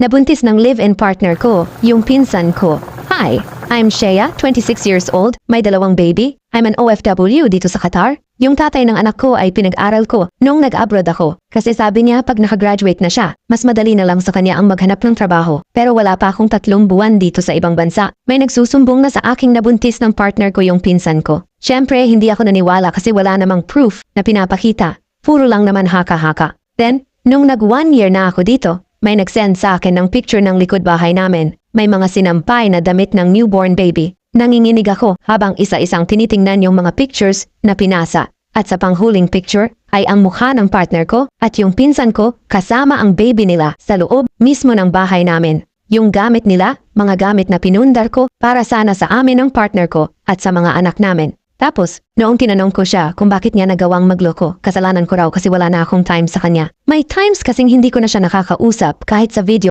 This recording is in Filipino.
Nabuntis ng live-in partner ko, yung pinsan ko. Hi, I'm Shea, 26 years old, may 2 baby. I'm an OFW dito sa Qatar. Yung tatay ng anak ko ay pinag-aral ko nung nag-abroad ako. Kasi sabi niya pag nakagraduate na siya, mas madali na lang sa kanya ang maghanap ng trabaho. Pero wala pa akong 3 buwan dito sa ibang bansa. May nagsusumbong na sa aking nabuntis ng partner ko yung pinsan ko. Siyempre, hindi ako naniwala kasi wala namang proof na pinapakita. Puro lang naman haka-haka. Then, nung nag 1 year na ako dito, may nag-send sa akin ng picture ng likod bahay namin. May mga sinampay na damit ng newborn baby. Nanginginig ako habang isa-isang tinitingnan yung mga pictures na pinasa. At sa panghuling picture ay ang mukha ng partner ko at yung pinsan ko kasama ang baby nila sa loob mismo ng bahay namin. Yung gamit nila, mga gamit na pinundar ko para sana sa amin ng partner ko at sa mga anak namin. Tapos, noong tinanong ko siya kung bakit niya nagawang magloko, kasalanan ko raw kasi wala na akong time sa kanya. May times kasing hindi ko na siya nakakausap kahit sa video.